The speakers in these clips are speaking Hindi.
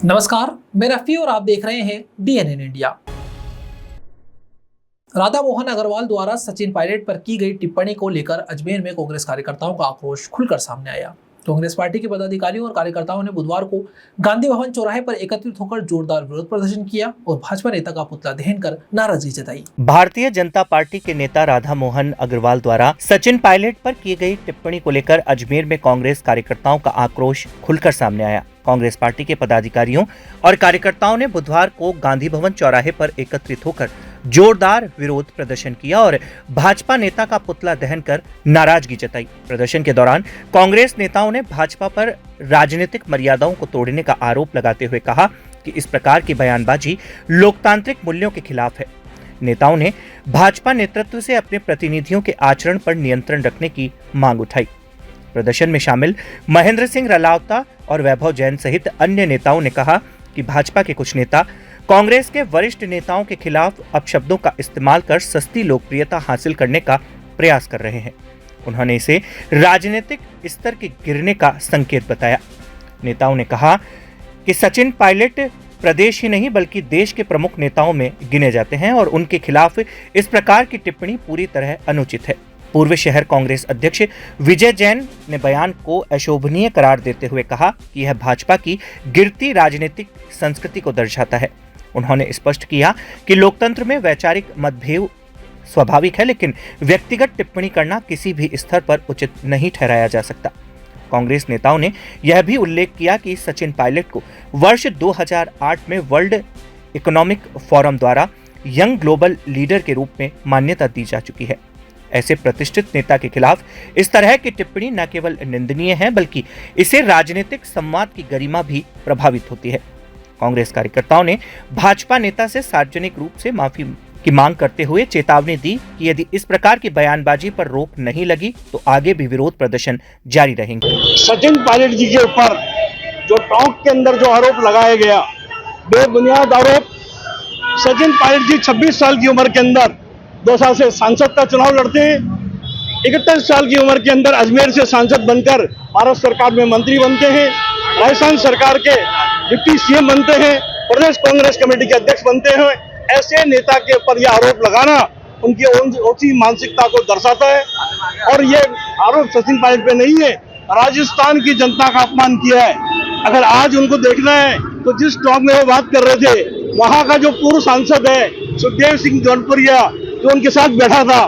नमस्कार, मैं रफी और आप देख रहे हैं डीएनएन इंडिया। राधा मोहन अग्रवाल द्वारा सचिन पायलट पर की गई टिप्पणी को लेकर अजमेर में कांग्रेस कार्यकर्ताओं का आक्रोश खुलकर सामने आया। कांग्रेस पार्टी के पदाधिकारियों और कार्यकर्ताओं ने बुधवार को गांधी भवन चौराहे पर एकत्रित होकर जोरदार विरोध प्रदर्शन किया और भाजपा नेता का पुतला दहन कर नाराजगी जताई। भारतीय जनता पार्टी के नेता राधा मोहन अग्रवाल द्वारा सचिन पायलट पर की गई टिप्पणी को लेकर अजमेर में कांग्रेस कार्यकर्ताओं का आक्रोश खुलकर सामने आया। कांग्रेस पार्टी के पदाधिकारियों और कार्यकर्ताओं ने बुधवार को गांधी भवन चौराहे पर एकत्रित होकर जोरदार विरोध प्रदर्शन किया और भाजपा नेता का पुतला दहन कर नाराजगी जताई। प्रदर्शन के दौरान कांग्रेस नेताओं ने भाजपा पर राजनीतिक मर्यादाओं को तोड़ने का आरोप लगाते हुए कहा कि इस प्रकार की बयानबाजी लोकतांत्रिक मूल्यों के खिलाफ है। नेताओं ने भाजपा नेतृत्व से अपने प्रतिनिधियों के आचरण पर नियंत्रण रखने की मांग उठाई। प्रदर्शन में शामिल महेंद्र सिंह रलावता और वैभव जैन सहित अन्य नेताओं ने कहा कि भाजपा के कुछ नेता कांग्रेस के वरिष्ठ नेताओं के खिलाफ अपशब्दों का इस्तेमाल कर सस्ती लोकप्रियता हासिल करने का प्रयास कर रहे हैं। उन्होंने इसे राजनीतिक स्तर के गिरने का संकेत बताया। नेताओं ने कहा कि सचिन पायलट प्रदेश ही नहीं बल्कि देश के प्रमुख नेताओं में गिने जाते हैं और उनके खिलाफ इस प्रकार की टिप्पणी पूरी तरह अनुचित है। पूर्व शहर कांग्रेस अध्यक्ष विजय जैन ने बयान को अशोभनीय करार देते हुए कहा कि यह भाजपा की गिरती राजनीतिक संस्कृति को दर्शाता है। उन्होंने स्पष्ट किया कि लोकतंत्र में वैचारिक मतभेद स्वाभाविक है, लेकिन व्यक्तिगत टिप्पणी करना किसी भी स्तर पर उचित नहीं ठहराया जा सकता। कांग्रेस नेताओं ने यह भी उल्लेख किया कि सचिन पायलट को वर्ष 2008 में वर्ल्ड इकोनॉमिक फोरम द्वारा यंग ग्लोबल लीडर के रूप में मान्यता दी जा चुकी है। ऐसे प्रतिष्ठित नेता के खिलाफ इस तरह की टिप्पणी न केवल निंदनीय है बल्कि इससे राजनीतिक संवाद की गरिमा भी प्रभावित होती है। कांग्रेस कार्यकर्ताओं ने भाजपा नेता से सार्वजनिक रूप से माफी की मांग करते हुए चेतावनी दी कि यदि इस प्रकार की बयानबाजी पर रोक नहीं लगी तो आगे भी विरोध प्रदर्शन जारी रहेंगे। सचिन पायलट जी के ऊपर जो टोंक के अंदर जो आरोप लगाया गया, बेबुनियाद आरोप। सचिन पायलट जी 26 साल की उम्र के अंदर 2 साल से सांसद का चुनाव लड़ते हैं। 31 साल की उम्र के अंदर अजमेर से सांसद बनकर भारत सरकार में मंत्री बनते हैं। राजस्थान सरकार के डिप्टी सीएम बनते हैं। प्रदेश कांग्रेस कमेटी के अध्यक्ष बनते हैं। ऐसे नेता के ऊपर यह आरोप लगाना उनकी ऊंची मानसिकता को दर्शाता है। और ये आरोप सचिन पायलट पे नहीं है, राजस्थान की जनता का अपमान किया है। अगर आज उनको देखना है तो जिस टॉक में वो बात कर रहे थे, वहां का जो पूर्व सांसद है सुखदेव सिंह जौनपुरिया जो उनके साथ बैठा था,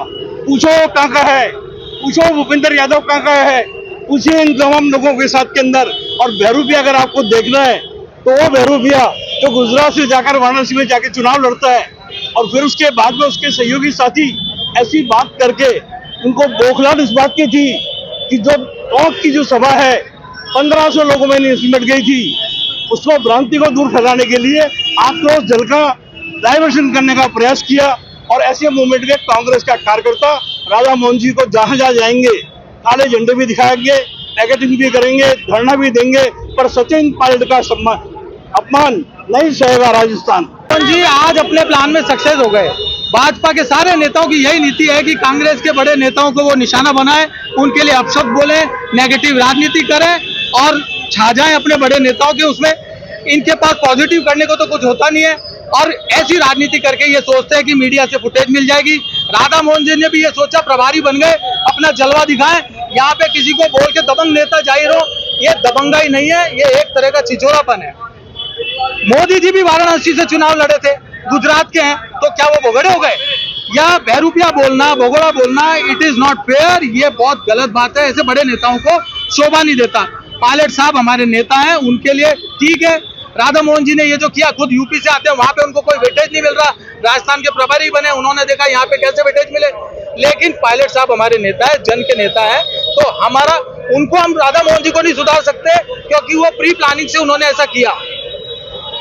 पूछो कहाँ का है, पूछो भूपेंद्र यादव कहाँ का है, पूछिए इन तमाम लोगों के साथ के अंदर। और बहरूपिया अगर आपको देखना है तो वो बहरूपिया जो गुजरात से जाकर वाराणसी में जाके चुनाव लड़ता है और फिर उसके बाद में उसके सहयोगी साथी ऐसी बात करके उनको बौखलाहट इस बात की थी कि जो टोंक की जो सभा है 1500 लोगों में सिमट गई थी, उसको भ्रांति को दूर फैलाने के लिए आपने उस जल का डाइवर्शन करने का प्रयास किया। और ऐसे मूवमेंट के कांग्रेस का कार्यकर्ता राधा मोहन जी को जहां जहां जाएंगे काले झंडे भी दिखाएंगे, पैकेटिंग भी करेंगे, धरना भी देंगे, पर सचिन पायलट का अपमान नहीं सहेगा राजस्थान। जी आज अपने प्लान में सक्सेस हो गए। भाजपा के सारे नेताओं की यही नीति है कि कांग्रेस के बड़े नेताओं को वो निशाना बनाए, उनके लिए अपशब्द बोले, नेगेटिव राजनीति करें और छा जाएं अपने बड़े नेताओं के उसमें। इनके पास पॉजिटिव करने को तो कुछ होता नहीं है और ऐसी राजनीति करके ये सोचते हैं कि मीडिया से फुटेज मिल जाएगी। राधा मोहन जी ने भी ये सोचा, प्रभारी बन गए, अपना जलवा दिखाएं, यहाँ पे किसी को बोल के दबंग नेता जाहिर हो। ये दबंगाई नहीं है, ये एक तरह का छिछोरापन है। मोदी जी भी वाराणसी से चुनाव लड़े थे, गुजरात के हैं, तो क्या वो भगड़े हो गए? या बहरूपिया बोलना, भगोड़ा बोलना, इट इज नॉट फेयर। ये बहुत गलत बात है, ऐसे बड़े नेताओं को शोभा नहीं देता। पायलट साहब हमारे नेता हैं, उनके लिए ठीक है। राधा मोहन जी ने ये जो किया, खुद यूपी से आते हैं, वहां पे उनको कोई वेटेज नहीं मिल रहा। राजस्थान के प्रभारी बने, उन्होंने देखा यहाँ पे कैसे वेटेज मिले। लेकिन पायलट साहब हमारे नेता है, जन के नेता है, तो हमारा उनको हम राधा मोहन जी को नहीं सुधार सकते क्योंकि वो प्री प्लानिंग से उन्होंने ऐसा किया।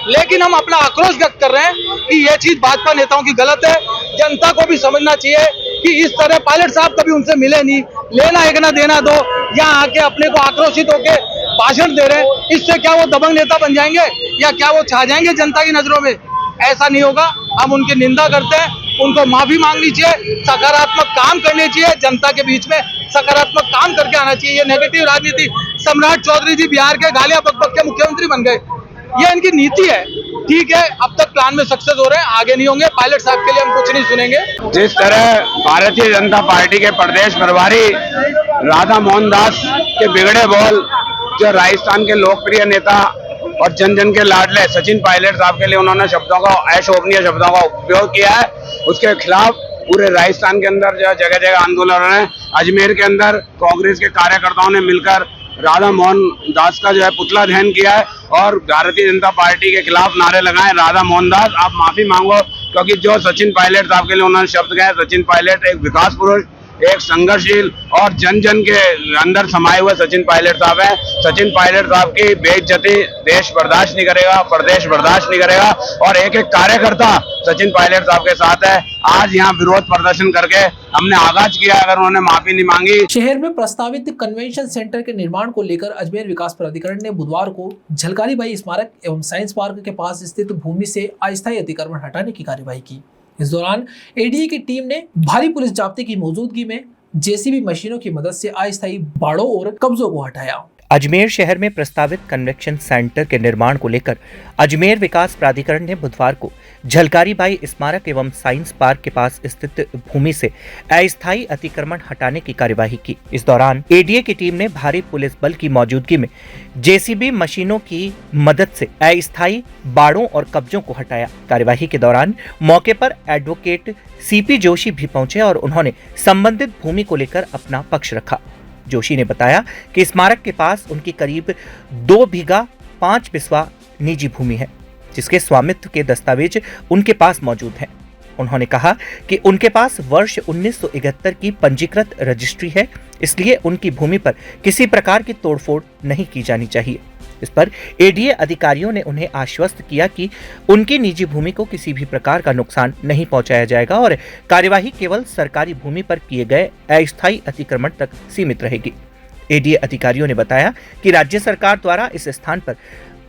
लेकिन हम अपना आक्रोश व्यक्त कर रहे हैं कि यह चीज भाजपा नेताओं की गलत है। जनता को भी समझना चाहिए कि इस तरह पायलट साहब कभी उनसे मिले नहीं, लेना एक ना देना दो, यहाँ आके अपने को आक्रोशित होके भाषण दे रहे हैं। इससे क्या वो दबंग नेता बन जाएंगे या क्या वो छा जाएंगे जनता की नजरों में? ऐसा नहीं होगा। हम उनकी निंदा करते हैं, उनको माफी मांगनी चाहिए, सकारात्मक काम करने चाहिए, जनता के बीच में सकारात्मक काम करके आना चाहिए। ये नेगेटिव राजनीति, सम्राट चौधरी जी बिहार के गालियां बक बक के मुख्यमंत्री बन गए, ये इनकी नीति है। ठीक है, अब तक प्लान में सक्सेस हो रहे हैं, आगे नहीं होंगे। पायलट साहब के लिए हम कुछ नहीं सुनेंगे। जिस तरह भारतीय जनता पार्टी के प्रदेश प्रभारी राधा मोहन दास के बिगड़े बोल जो राजस्थान के लोकप्रिय नेता और जन जन के लाडले सचिन पायलट साहब के लिए उन्होंने शब्दों का अशोभनीय शब्दों का उपयोग किया है, उसके खिलाफ पूरे राजस्थान के अंदर जो जगह जगह आंदोलन है। अजमेर के अंदर कांग्रेस के कार्यकर्ताओं ने मिलकर राधा मोहन दास का जो है पुतला दहन किया है और भारतीय जनता पार्टी के खिलाफ नारे लगाए। राधा मोहन दास आप माफी मांगो, क्योंकि जो सचिन पायलट साहब के लिए उन्होंने शब्द कहे, सचिन पायलट एक विकास पुरुष, एक संघर्षशील और जन जन के अंदर समाये हुए सचिन पायलट साहब है। सचिन पायलट साहब की बेइज्जती देश बर्दाश्त नहीं करेगा, प्रदेश बर्दाश्त नहीं करेगा और एक एक कार्यकर्ता सचिन पायलट साहब के साथ है। आज यहाँ विरोध प्रदर्शन करके हमने आगाज किया, अगर उन्होंने माफी नहीं मांगी। शहर में प्रस्तावित कन्वेंशन सेंटर के निर्माण को लेकर अजमेर विकास प्राधिकरण ने बुधवार को झलकारी बाई स्मारक एवं साइंस पार्क के पास स्थित भूमि से अस्थायी अतिक्रमण हटाने की कार्यवाही की। इस दौरान एडीए की टीम ने भारी पुलिस जाब्ते की मौजूदगी में जेसीबी मशीनों की मदद से अस्थायी बाड़ों और कब्जों को हटाया। अजमेर शहर में प्रस्तावित कन्वेंशन सेंटर के निर्माण को लेकर अजमेर विकास प्राधिकरण ने बुधवार को झलकारी बाई स्मारक एवं साइंस पार्क के पास स्थित भूमि से अस्थायी अतिक्रमण हटाने की कार्यवाही की। इस दौरान एडीए की टीम ने भारी पुलिस बल की मौजूदगी में जेसीबी मशीनों की मदद से अस्थायी बाड़ों और कब्जों को हटाया। कार्यवाही के दौरान मौके पर एडवोकेट सीपी जोशी भी पहुंचे और उन्होंने संबंधित भूमि को लेकर अपना पक्ष रखा। जोशी ने बताया कि स्मारक के पास उनकी करीब 2 बीघा 5 बिस्वा निजी भूमि है, जिसके स्वामित्व के दस्तावेज उनके पास मौजूद हैं। उन्होंने कहा कि उनके पास वर्ष 1971 की पंजीकृत रजिस्ट्री है, इसलिए उनकी भूमि पर किसी प्रकार की तोड़फोड़ नहीं की जानी चाहिए। इस पर एडीए अधिकारियों ने उन्हें आश्वस्त किया कि उनकी निजी भूमि को किसी भी प्रकार का नुकसान नहीं पहुंचाया जाएगा और कार्यवाही केवल सरकारी भूमि पर किए गए अस्थायी अतिक्रमण तक सीमित रहेगी। एडीए अधिकारियों ने बताया कि राज्य सरकार द्वारा इस स्थान पर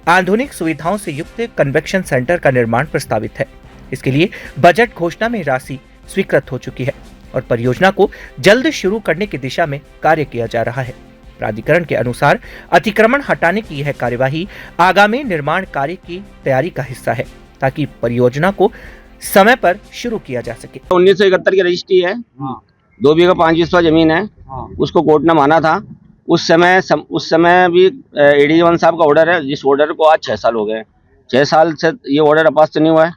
आधुनिक सुविधाओं से युक्त कन्वेंशन सेंटर का निर्माण प्रस्तावित है। इसके लिए बजट घोषणा में राशि स्वीकृत हो चुकी है और परियोजना को जल्द शुरू करने की दिशा में कार्य किया जा रहा है। प्राधिकरण के अनुसार अतिक्रमण हटाने की यह कार्यवाही आगामी निर्माण कार्य की तैयारी का हिस्सा है, ताकि परियोजना को समय पर शुरू किया जा सके। 1971 की रजिस्ट्री है, 2 बीघा 5 बिस्वा जमीन है, उसको कोर्ट ने माना था। उस समय भी एडीए साहब का ऑर्डर है, जिस ऑर्डर को आज 6 साल हो गए। 6 साल से ये ऑर्डर अपास्त नहीं हुआ है।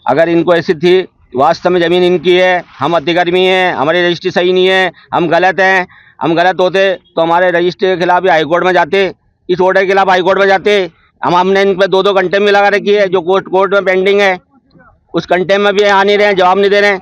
अगर इनको ऐसी थी वास्तव में जमीन इनकी है, हम अधिकारी हैं, हमारी रजिस्ट्री सही नहीं है, हम गलत हैं, हम गलत होते तो हमारे रजिस्ट्री के खिलाफ हाईकोर्ट में जाते, इस ऑर्डर के खिलाफ हाईकोर्ट में जाते। हमने इन पे 2-2 घंटे में लगा रखी है, जो कोर्ट में पेंडिंग है, उस घंटे में भी आ नहीं रहे हैं, जवाब नहीं दे रहे हैं।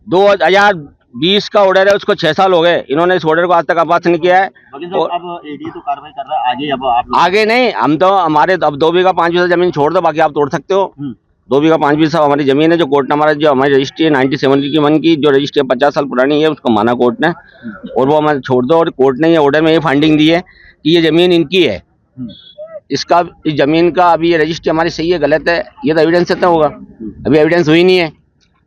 2020 का ऑर्डर है, उसको 6 साल हो गए, इन्होंने इस ऑर्डर को आज तक अपास्त नहीं किया है। तो अब एडी तो कार्रवाई कर रहा है, आगे अब आप आगे नहीं, हम तो हमारे अब 2 बीघा 5 बिस्वा जमीन छोड़ दो, बाकी आप तोड़ सकते हो। 2 बीघा 5 बिस्वा हमारी जमीन है, जो कोर्ट ने हमारा जो हमारी रजिस्ट्री है 97 की जो रजिस्ट्री 50 साल पुरानी है, उसको माना कोर्ट ने और वो हमारे छोड़ दो। और कोर्ट ने ये ऑर्डर में ये फाइंडिंग दी है कि ये जमीन इनकी है। इसका इस जमीन का अभी ये रजिस्ट्री हमारी सही है गलत है, ये तो एविडेंस से होगा, अभी एविडेंस हुई नहीं है।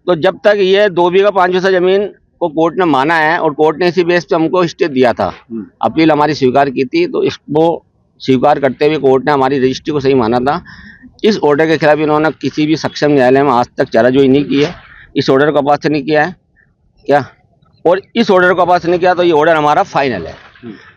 तो जब तक ये 2 बीघा 5 बिस्वा जमीन को कोर्ट ने माना है और कोर्ट ने इसी बेस पे हमको स्टे दिया था, अपील हमारी स्वीकार की थी, तो इसको स्वीकार करते हुए कोर्ट ने हमारी रजिस्ट्री को सही माना था। इस ऑर्डर के खिलाफ इन्होंने किसी भी सक्षम न्यायालय में आज तक चाराजोई नहीं की है, इस ऑर्डर को अपास्त नहीं किया है क्या, और इस ऑर्डर को अपास्त नहीं किया तो ये ऑर्डर हमारा फाइनल है।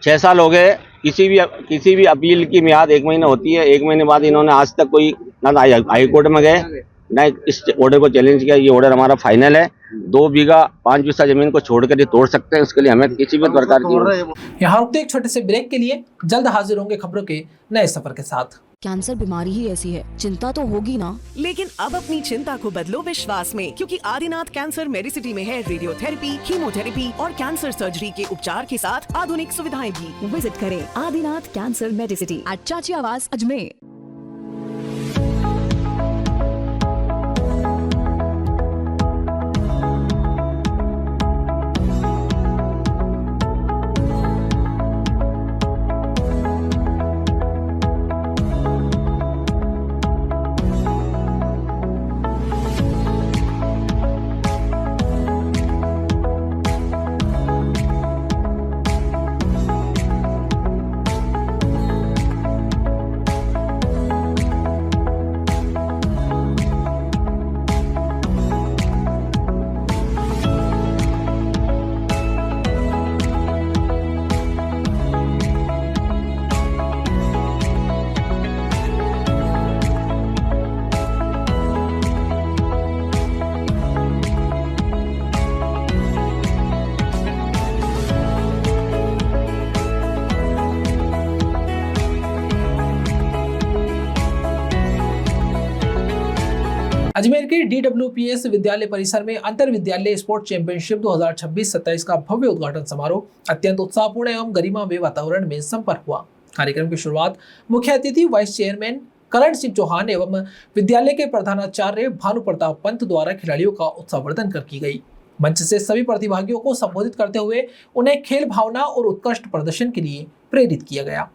6 साल हो गए, किसी भी अपील की मियाद 1 महीना होती है, 1 महीने बाद इन्होंने आज तक कोई ना हाई कोर्ट में गए ना इस ऑर्डर को चैलेंज किया। ये ऑर्डर हमारा फाइनल है। 2 बीघा 5 बिस्वा जमीन को छोड़कर ये तोड़ सकते हैं, उसके लिए हमें किसी भी प्रकार की। यहाँ रुकते एक छोटे से ब्रेक के लिए, जल्द हाजिर होंगे खबरों के नए सफर के साथ। कैंसर बीमारी ही ऐसी है, चिंता तो होगी ना। लेकिन अब अपनी चिंता को बदलो विश्वास में, क्योंकि आदिनाथ कैंसर मेडिसिटी में है रेडियोथेरेपी, कीमोथेरेपी और कैंसर सर्जरी के उपचार के साथ आधुनिक सुविधाएं भी। विजिट करें आदिनाथ कैंसर मेडिसिटी एट चाची आवास अजमेर। DWPS विद्यालय परिसर में अंतर विद्यालय स्पोर्ट्स चैंपियनशिप 2026-27 का भव्य उद्घाटन समारोह अत्यंत उत्साहपूर्ण एवं गरिमामय वातावरण में संपन्न हुआ। कार्यक्रम की शुरुआत मुख्य अतिथि वाइस चेयरमैन करण सिंह चौहान एवं विद्यालय के प्रधानाचार्य भानु प्रताप पंत द्वारा खिलाड़ियों का उत्साहवर्धन कर की गई। मंच से सभी प्रतिभागियों को संबोधित करते हुए उन्हें खेल भावना और उत्कृष्ट प्रदर्शन के लिए प्रेरित किया गया।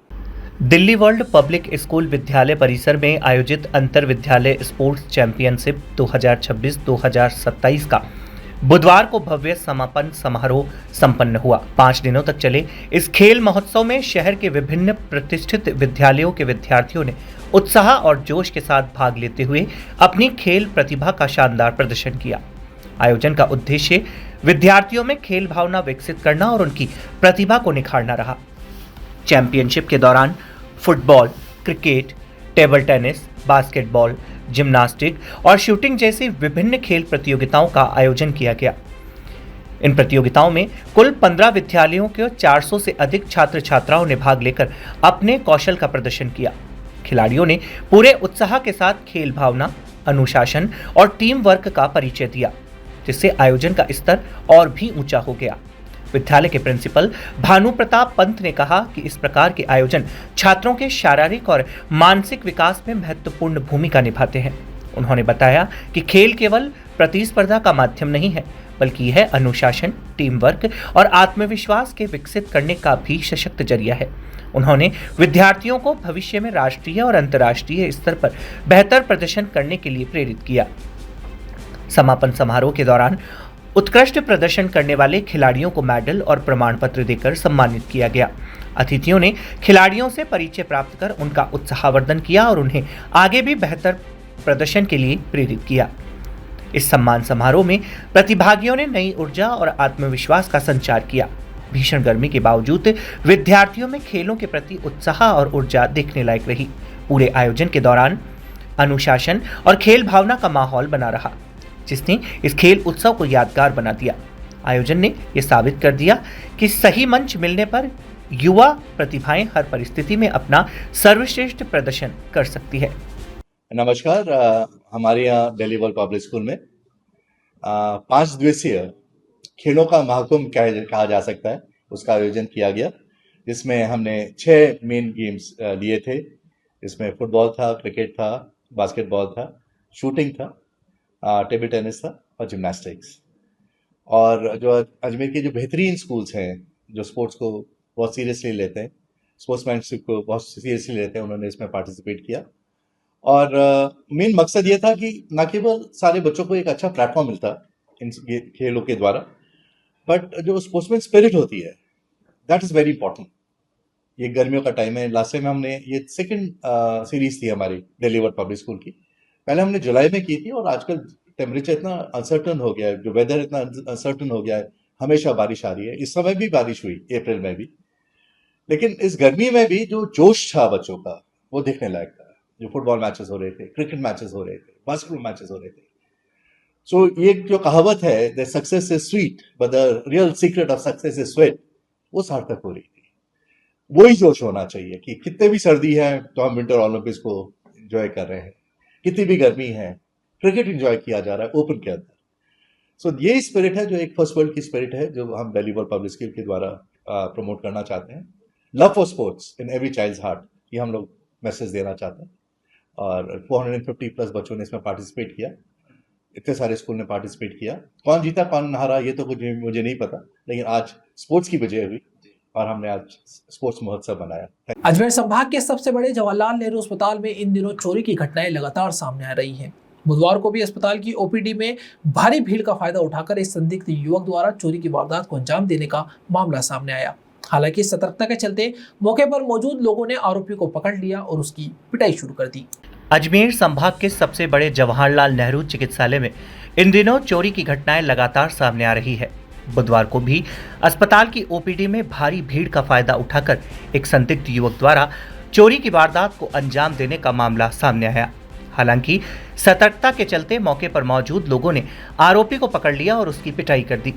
दिल्ली वर्ल्ड पब्लिक स्कूल विद्यालय परिसर में आयोजित अंतर विद्यालय स्पोर्ट्स चैंपियनशिप 2026-2027 का बुधवार को भव्य समापन समारोह संपन्न हुआ। 5 दिनों तक चले इस खेल महोत्सव में शहर के विभिन्न प्रतिष्ठित विद्यालयों के विद्यार्थियों ने उत्साह और जोश के साथ भाग लेते हुए अपनी खेल प्रतिभा का शानदार प्रदर्शन किया। आयोजन का उद्देश्य विद्यार्थियों में खेल भावना विकसित करना और उनकी प्रतिभा को निखारना रहा। चैंपियनशिप के दौरान football, cricket, table tennis, basketball, gymnastic और शूटिंग जैसी विभिन्न खेल प्रतियोगिताओं का आयोजन किया गया। इन प्रतियोगिताओं में कुल 15 विद्यालयों के 400 से अधिक छात्र छात्राओं ने भाग लेकर अपने कौशल का प्रदर्शन किया। खिलाड़ियों ने पूरे उत्साह के साथ खेल भावना, अनुशासन और टीम वर्क का परिचय दिया, जिससे आयोजन का स्तर और भी ऊंचा हो गया। विद्यालय के प्रिंसिपल भानु प्रताप पंत ने कहा कि इस प्रकार के आयोजन छात्रों के शारीरिक और मानसिक विकास में महत्वपूर्ण भूमिका निभाते हैं। उन्होंने बताया कि खेल केवल प्रतिस्पर्धा का माध्यम नहीं है, बल्कि यह अनुशासन, टीम वर्क और आत्मविश्वास के विकसित करने का भी सशक्त जरिया है। उन्होंने विद्यार्थियों को भविष्य में राष्ट्रीय और अंतर्राष्ट्रीय स्तर पर बेहतर प्रदर्शन करने के लिए प्रेरित किया। समापन समारोह के दौरान उत्कृष्ट प्रदर्शन करने वाले खिलाड़ियों को मेडल और प्रमाण पत्र देकर सम्मानित किया गया। अतिथियों ने खिलाड़ियों से परिचय प्राप्त कर उनका उत्साहवर्धन किया और उन्हें आगे भी बेहतर प्रदर्शन के लिए प्रेरित किया। इस सम्मान समारोह में प्रतिभागियों ने नई ऊर्जा और आत्मविश्वास का संचार किया। भीषण गर्मी के बावजूद विद्यार्थियों में खेलों के प्रति उत्साह और ऊर्जा देखने लायक रही। पूरे आयोजन के दौरान अनुशासन और खेल भावना का माहौल बना रहा, जिसने इस खेल उत्सव को यादगार बना दिया। आयोजन ने यह साबित कर दिया कि सही मंच मिलने पर युवा प्रतिभाएं हर परिस्थिति में अपना सर्वश्रेष्ठ प्रदर्शन कर सकती है। नमस्कार, हमारे यहाँ दिल्ली वर्ल्ड पब्लिक स्कूल में 5 दिवसीय खेलों का महाकुंभ कहा जा सकता है, उसका आयोजन किया गया, जिसमें हमने 6 मेन गेम्स लिए थे। इसमें फुटबॉल था, क्रिकेट था, बास्केटबॉल था, शूटिंग था, टेबल टेनिस था और जिम्नास्टिक्स। और जो अजमेर के जो बेहतरीन स्कूल्स हैं जो स्पोर्ट्स को बहुत सीरियसली लेते हैं, स्पोर्ट्समैनशिप को बहुत सीरियसली लेते हैं, उन्होंने इसमें पार्टिसिपेट किया। और मेन मकसद ये था कि न केवल सारे बच्चों को एक अच्छा प्लेटफॉर्म मिलता इन खेलों के द्वारा, बट जो स्पोर्ट्समैन स्पिरिट होती है, दैट इज़ वेरी इंपॉर्टेंट। ये गर्मियों का टाइम है, लास्ट टाइम हमने ये सेकंड सीरीज थी हमारी दिल्ली वर्ल्ड पब्लिक स्कूल की। पहले हमने जुलाई में की थी और आजकल टेम्परेचर इतना अनसर्टन हो गया है, जो वेदर इतना अनसर्टन हो गया है, हमेशा बारिश आ रही है। इस समय भी बारिश हुई, अप्रैल में भी, लेकिन इस गर्मी में भी जो जोश था बच्चों का वो देखने लायक था। जो फुटबॉल मैचेस हो रहे थे, क्रिकेट मैचेस हो रहे थे, बास्केटबॉल मैचेस हो रहे थे। सो ये जो कहावत है the success is sweet but the real secret of success is sweat, वो सार्थक हो रही थी। वही जोश होना चाहिए कि कितने भी सर्दी है तो हम विंटर ओलंपिक्स को एंजॉय कर रहे हैं, कितनी भी गर्मी है क्रिकेट एंजॉय किया जा रहा है ओपन के अंदर। सो ये स्पिरिट है जो एक फर्स्ट वर्ल्ड की स्पिरिट है, जो हम दिल्ली वर्ल्ड पब्लिक स्कूल के द्वारा प्रमोट करना चाहते हैं। Love for sports in every child's heart, ये हम लोग मैसेज देना चाहते हैं। और 450 प्लस बच्चों ने इसमें पार्टिसिपेट किया, इतने सारे स्कूल ने पार्टिसिपेट किया। कौन जीता कौन हारा ये तो मुझे नहीं पता, लेकिन आज स्पोर्ट्स की विजय हुई और हमने आज स्पोर्ट्स महोत्सव बनाया। अजमेर संभाग के सबसे बड़े जवाहरलाल नेहरू अस्पताल में इन दिनों चोरी की घटनाएं लगातार सामने आ रही हैं। बुधवार को भी अस्पताल की ओपीडी में भारी भीड़ का फायदा उठाकर इस संदिग्ध युवक द्वारा चोरी की वारदात को अंजाम देने का मामला सामने आया। हालांकि सतर्कता के चलते मौके पर मौजूद लोगों ने आरोपी को पकड़ लिया और उसकी पिटाई शुरू कर दी। अजमेर संभाग के सबसे बड़े जवाहरलाल नेहरू चिकित्सालय में इन दिनों चोरी की घटनाएं लगातार सामने आ रही है। बुधवार को भी अस्पताल की ओपीडी में भारी भीड़ का फायदा उठाकर एक संदिग्ध युवक द्वारा चोरी की वारदात को अंजाम देने का मामला सामने आया। हालांकि सतर्कता के चलते मौके पर मौजूद लोगों ने आरोपी को पकड़ लिया और उसकी पिटाई कर दी।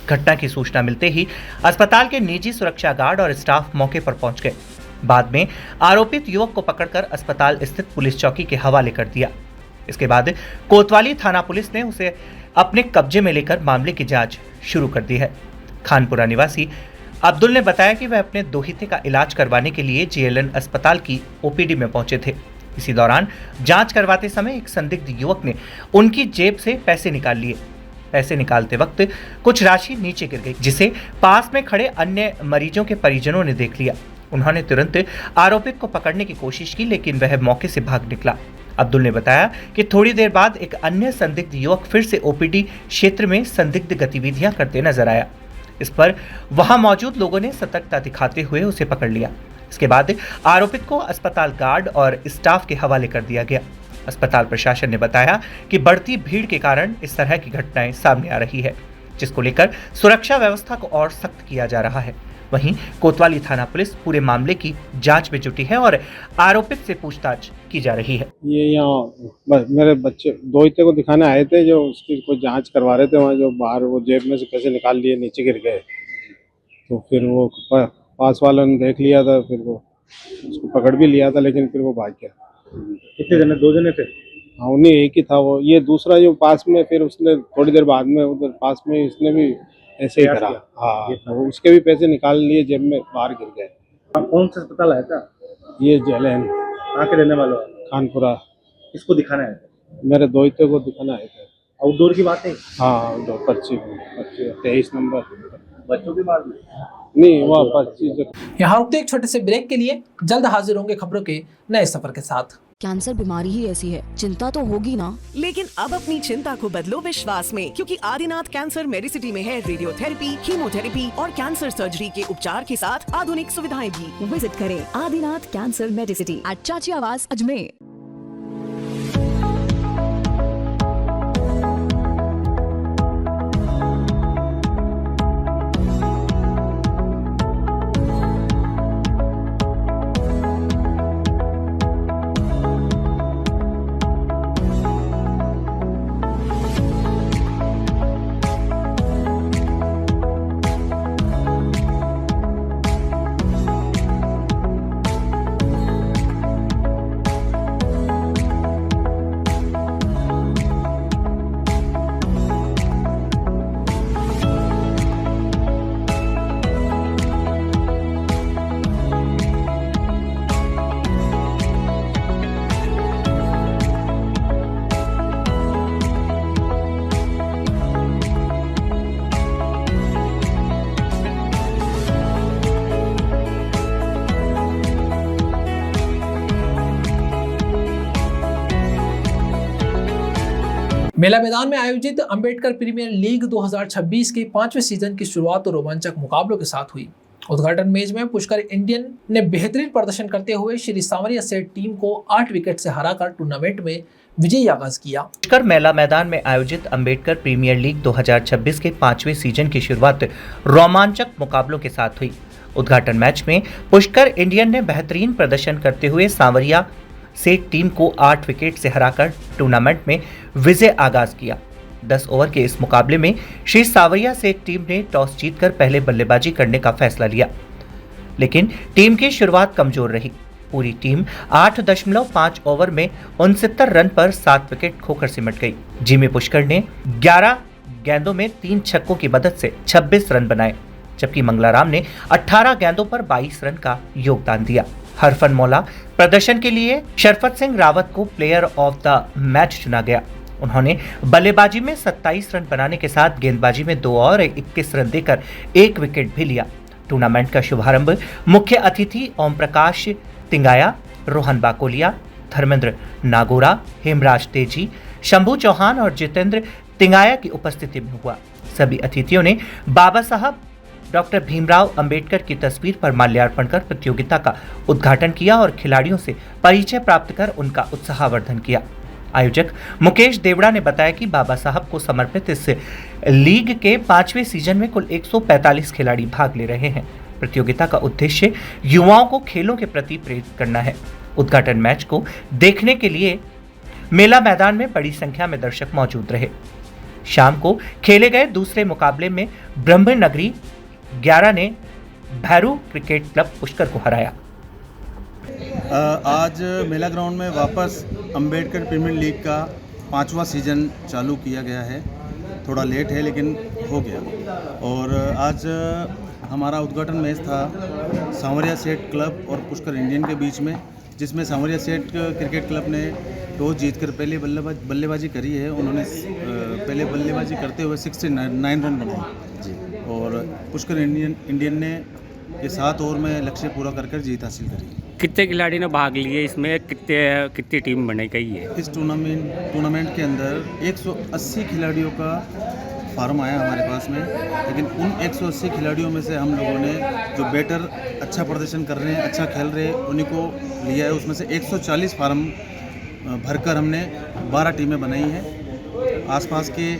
घटना की सूचना मिलते ही अस्पताल के निजी सुरक्षा गार्ड और स्टाफ मौके पर पहुंच गए। बाद में आरोपित युवक को पकड़कर अस्पताल स्थित पुलिस चौकी के हवाले कर दिया। इसके बाद कोतवाली थाना पुलिस ने उसे अपने कब्जे में लेकर मामले की जांच शुरू कर दी है। खानपुरा निवासी अब्दुल ने बताया कि वह अपने दोहिते का इलाज करवाने के लिए JLN अस्पताल की OPD में पहुंचे थे। इसी दौरान जांच करवाते समय एक संदिग्ध युवक ने उनकी जेब से पैसे निकाल लिए। पैसे निकालते वक्त कुछ राशि नीचे गिर गई, जिसे पास में खड़े अन्य मरीजों के परिजनों ने देख लिया। उन्होंने तुरंत आरोपित को पकड़ने की कोशिश की, लेकिन वह मौके से भाग निकला। अब्दुल ने बताया कि थोड़ी देर बाद एक अन्य संदिग्ध युवक फिर से OPD क्षेत्र में संदिग्ध गतिविधियां करते नजर आया। इस पर वहां मौजूद लोगों ने सतर्कता दिखाते हुए उसे पकड़ लिया। इसके बाद आरोपित को अस्पताल गार्ड और स्टाफ के हवाले कर दिया गया। अस्पताल प्रशासन ने बताया कि बढ़ती भीड़ के कारण इस तरह की घटनाएं सामने आ रही है, जिसको लेकर सुरक्षा व्यवस्था को और सख्त किया जा रहा है। वहीं कोतवाली थाना पुलिस पूरे मामले की जांच में जुटी है और आरोपित से पूछताछ की जा रही है। ये यहाँ मेरे बच्चे दोहिते को दिखाने आए थे, जो उसकी कोई जांच करवा रहे थे। वहाँ जो बाहर वो जेब में से पैसे निकाल लिए, नीचे गिर गए, तो फिर वो पास वालों ने देख लिया था, फिर वो उसको पकड़ भी लिया था, लेकिन फिर वो भाग गया। कितने जने? 2 जने थे? हाँ, उन्हीं एक ही था वो। ये दूसरा जो पास में, फिर उसने थोड़ी देर बाद में उधर पास में इसने भी ऐसे ही करा। हाँ, वो उसके भी पैसे निकाल लिए, जेब में बाहर गिर गए। कौन सा अस्पताल आया था? ये JLN। कहाँ के रहने वाले? खानपुरा। किसको दिखाना है? मेरे दोहिते को दिखाना आए थे। आउटडोर की बात है? हाँ, आउटडोर। पर्ची 23 नंबर। बच्चों की बात नहीं, वह पर्ची। यहाँ रुकते एक छोटे से ब्रेक के लिए, जल्द हाजिर होंगे खबरों के नए सफर के साथ। कैंसर बीमारी ही ऐसी है, चिंता तो होगी ना। लेकिन अब अपनी चिंता को बदलो विश्वास में, क्योंकि आदिनाथ कैंसर मेडिसिटी में है रेडियोथेरेपी, कीमोथेरेपी और कैंसर सर्जरी के उपचार के साथ आधुनिक सुविधाएं भी। विजिट करें आदिनाथ कैंसर मेडिसिटी एट चाची आवास अजमेर। मेला मैदान में आयोजित अंबेडकर प्रीमियर लीग 2026 के 5वें सीजन की शुरुआत रोमांचक मुकाबलों के साथ हुई। उद्घाटन मैच में पुष्कर इंडियन ने बेहतरीन प्रदर्शन करते हुए श्री सांवरिया सेठ टीम को 8 विकेट से हराकर टूर्नामेंट में विजयी आगाज किया। पुष्कर मेला मैदान में आयोजित अंबेडकर प्रीमियर लीग 2026 के 5वें सीजन की शुरुआत रोमांचक मुकाबलों के साथ हुई। उद्घाटन मैच में पुष्कर इंडियन ने बेहतरीन प्रदर्शन करते हुए सांवरिया सेठ टीम को 8 विकेट से हराकर टूर्नामेंट में विजय आगाज किया। 10 ओवर के इस मुकाबले में श्री सांवरिया सेठ टीम ने टॉस जीतकर पहले बल्लेबाजी करने का फैसला लिया, लेकिन टीम की शुरुआत कमजोर रही। पूरी टीम 8.5 ओवर में 69 रन पर 7 विकेट खोकर सिमट गई। जिमी पुष्कर ने 11 गेंदों में 3 छक्कों की मदद से 26 रन बनाए, जबकि मंगलाराम ने 18 गेंदों पर 22 रन का योगदान दिया। हरफन मौला प्रदर्शन के लिए शरफत सिंह रावत को प्लेयर ऑफ द मैच चुना गया। उन्होंने बल्लेबाजी में 27 रन बनाने के साथ गेंदबाजी में 2 और 21 रन देकर 1 विकेट भी लिया। टूर्नामेंट का शुभारंभ मुख्य अतिथि ओम प्रकाश तिंगाया, रोहन बाकोलिया, धर्मेंद्र नागोरा, हेमराज तेजी, शंभू चौहान और जितेंद्र तिंगाया की उपस्थिति में हुआ। सभी अतिथियों ने बाबा साहब डॉक्टर भीमराव अंबेडकर की तस्वीर पर माल्यार्पण कर प्रतियोगिता का उद्घाटन किया और खिलाड़ियों से परिचय प्राप्त कर उनका उत्साहवर्धन किया। आयोजक मुकेश देवड़ा ने बताया कि बाबा साहब को समर्पित इस लीग के 5वें सीजन में कुल 145 खिलाड़ी भाग ले रहे हैं। प्रतियोगिता का उद्देश्य युवाओं को खेलों के प्रति प्रेरित करना है। उद्घाटन मैच को देखने के लिए मेला मैदान में बड़ी संख्या में दर्शक मौजूद रहे। शाम को खेले गए दूसरे मुकाबले में ब्रह्मनगरी 11 ने भैरू क्रिकेट क्लब पुष्कर को हराया। आज मेला ग्राउंड में वापस अंबेडकर प्रीमियर लीग का 5वां सीज़न चालू किया गया है। थोड़ा लेट है लेकिन हो गया। और आज हमारा उद्घाटन मैच था सांवरिया सेठ क्लब और पुष्कर इंडियन के बीच में, जिसमें सांवरिया सेठ क्रिकेट क्लब ने टॉस जीतकर पहले बल्लेबाजी करी है। उन्होंने पहले बल्लेबाजी करते हुए 69 रन बनाए जी, और पुष्कर इंडियन ने ये 7 ओवर में लक्ष्य पूरा कर जीत हासिल करी। कितने खिलाड़ी ने भाग लिए इसमें, कितनी टीम बनाई गई है? इस टूर्नामेंट के अंदर 180 खिलाड़ियों का फार्म आया हमारे पास में, लेकिन उन 180 खिलाड़ियों में से हम लोगों ने जो बैटर अच्छा प्रदर्शन कर रहे हैं, अच्छा खेल रहे हैं, उन्हीं को लिया है। उसमें से 140 फार्म भरकर हमने 12 टीमें बनाई हैं। आसपास के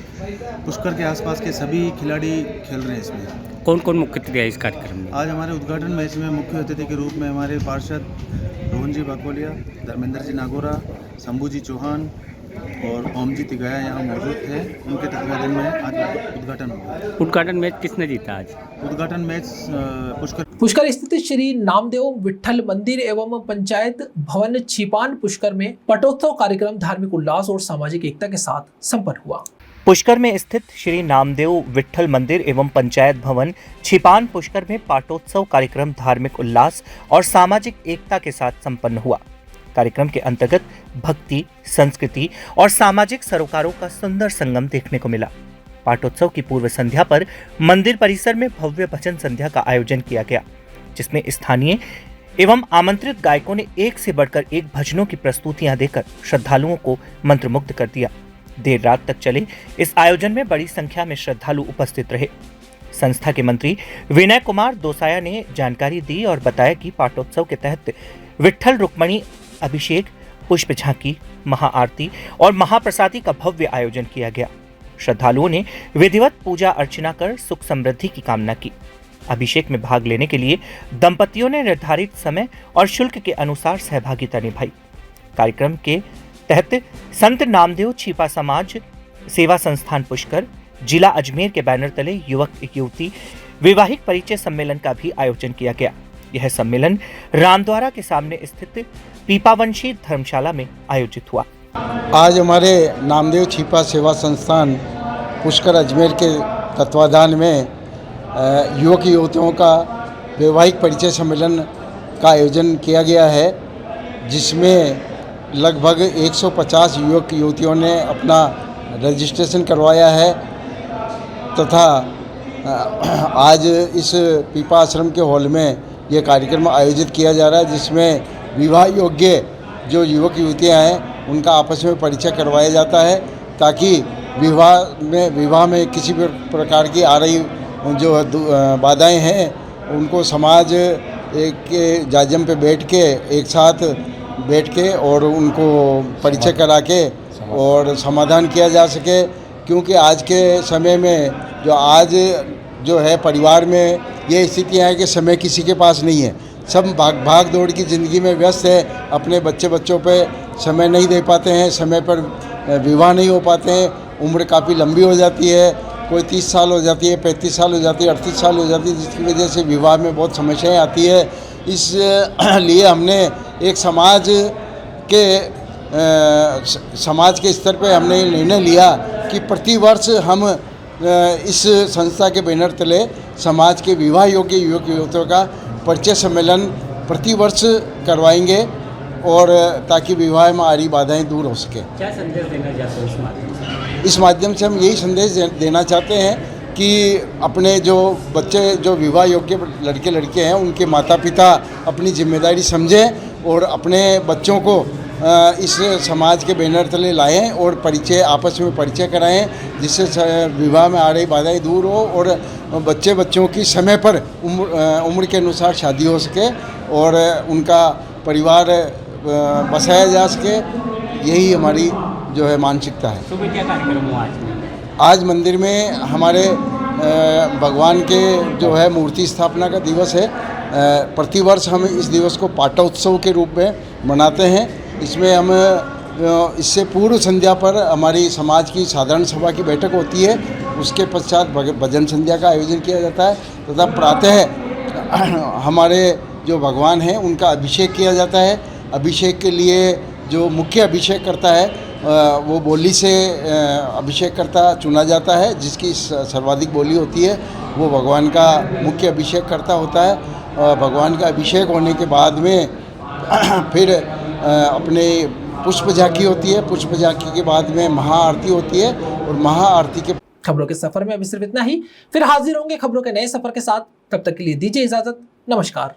पुष्कर के आसपास के सभी खिलाड़ी खेल रहे हैं इसमें। कौन कौन मुख्य अतिथि है इस कार्यक्रम में? आज हमारे उद्घाटन मैच में मुख्य अतिथि के रूप में हमारे पार्षद रोहन जी बाकोलिया, धर्मेंद्र जी नागोरा, शंभू जी चौहान और ओम जी तिगाया यहाँ मौजूद थे। उनके तत्वाधान में आज उद्घाटन हुआ। उद्घाटन मैच किसने जीता आज? उद्घाटन मैच पुष्कर स्थित श्री नामदेव विट्ठल मंदिर एवं पंचायत भवन छिपान पुष्कर में पाटोत्सव कार्यक्रम धार्मिक उल्लास और सामाजिक एकता के साथ संपन्न हुआ। पुष्कर में स्थित श्री नामदेव विट्ठल मंदिर एवं पंचायत भवन छिपान पुष्कर में पाटोत्सव कार्यक्रम धार्मिक उल्लास और सामाजिक एकता के साथ संपन्न हुआ। कार्यक्रम के अंतर्गत भक्ति, संस्कृति और सामाजिक सरोकारों का सुंदर संगम देखने को मिला। पाटोत्सव की पूर्व संध्या पर मंदिर परिसर में भव्य भजन संध्या का आयोजन किया गया, जिसमें स्थानीय एवं आमंत्रित गायकों ने एक से बढ़कर एक भजनों की प्रस्तुतियां देकर श्रद्धालुओं को मंत्रमुग्ध कर दिया। देर रात तक चले इस आयोजन में बड़ी संख्या में श्रद्धालु उपस्थित रहे। संस्था के मंत्री विनय कुमार दोसाया ने जानकारी दी और बताया कि पाटोत्सव के तहत विट्ठल रुक्मणी अभिषेक, पुष्प झांकी, महाआरती और महाप्रसादी का भव्य आयोजन किया गया। श्रद्धालुओं ने विधिवत पूजा अर्चना कर सुख समृद्धि की कामना की। अभिषेक में भाग लेने के लिए दंपतियों ने निर्धारित समय और शुल्क के अनुसार सहभागिता निभाई। कार्यक्रम के तहत संत नामदेव छिपा समाज सेवा संस्थान पुष्कर, जिला अजमेर के बैनर तले युवक युवती वैवाहिक परिचय सम्मेलन का भी आयोजन किया गया। यह सम्मेलन रामद्वारा के सामने स्थित पीपावंशी धर्मशाला में आयोजित हुआ। आज हमारे नामदेव छिपा सेवा संस्थान पुष्कर अजमेर के तत्वाधान में युवक युवतियों का वैवाहिक परिचय सम्मेलन का आयोजन किया गया है, जिसमें लगभग 150 युवक युवतियों ने अपना रजिस्ट्रेशन करवाया है तथा आज इस पीपा आश्रम के हॉल में यह कार्यक्रम आयोजित किया जा रहा है, जिसमें विवाह योग्य जो युवक युवतियां हैं उनका आपस में परिचय करवाया जाता है, ताकि विवाह में किसी भी प्रकार की आ रही जो बाधाएं हैं उनको समाज एक जाजम पे बैठ के और उनको परिचय करा के और समाधान किया जा सके। क्योंकि आज के समय में जो है परिवार में ये स्थितियाँ हैं कि समय किसी के पास नहीं है। सब भाग दौड़ की ज़िंदगी में व्यस्त है, अपने बच्चों पे समय नहीं दे पाते हैं, समय पर विवाह नहीं हो पाते हैं, उम्र काफ़ी लंबी हो जाती है, कोई 30 साल हो जाती है, 35 साल हो जाती है, 38 साल हो जाती है, जिसकी वजह से विवाह में बहुत समस्याएं आती है। इसलिए हमने एक समाज के स्तर पे हमने निर्णय लिया कि प्रतिवर्ष हम इस संस्था के बैनर तले समाज के विवाह योग्य युवक युवतियों का परिचय सम्मेलन प्रतिवर्ष करवाएंगे, और ताकि विवाह में आ रही बाधाएं दूर हो सके। क्या संदेश देना चाहते हो इस माध्यम से? इस माध्यम से हम यही संदेश देना चाहते हैं कि अपने जो बच्चे जो विवाह योग्य लड़के लड़के हैं उनके माता पिता अपनी जिम्मेदारी समझें और अपने बच्चों को इस समाज के बैनर तले लाएं और आपस में परिचय कराएं, जिससे विवाह में आ रही बाधाएं दूर हो और बच्चों की समय पर उम्र के अनुसार शादी हो सके और उनका परिवार बसाया जा सके। यही हमारी जो है मानसिकता है। सुबह क्या कार्यक्रम हुआ आज मंदिर में हमारे भगवान के जो है मूर्ति स्थापना का दिवस है। प्रतिवर्ष हम इस दिवस को पाटोत्सव के रूप में मनाते हैं। इसमें हम इससे पूर्व संध्या पर हमारी समाज की साधारण सभा की बैठक होती है, उसके पश्चात भजन संध्या का आयोजन किया जाता है तथा प्रातः हमारे जो भगवान हैं उनका अभिषेक किया जाता है। अभिषेक के लिए जो मुख्य अभिषेक करता है वो बोली से अभिषेक करता चुना जाता है, जिसकी सर्वाधिक बोली होती है वो भगवान का मुख्य अभिषेक करता होता है। भगवान का अभिषेक होने के बाद में फिर अपने पुष्प झांकी होती है, पुष्प झांकी के बाद में महाआरती होती है और महाआरती के खबरों के सफर में अभी सिर्फ इतना ही, फिर हाजिर होंगे खबरों के नए सफर के साथ। तब तक के लिए दीजिए इजाजत, नमस्कार।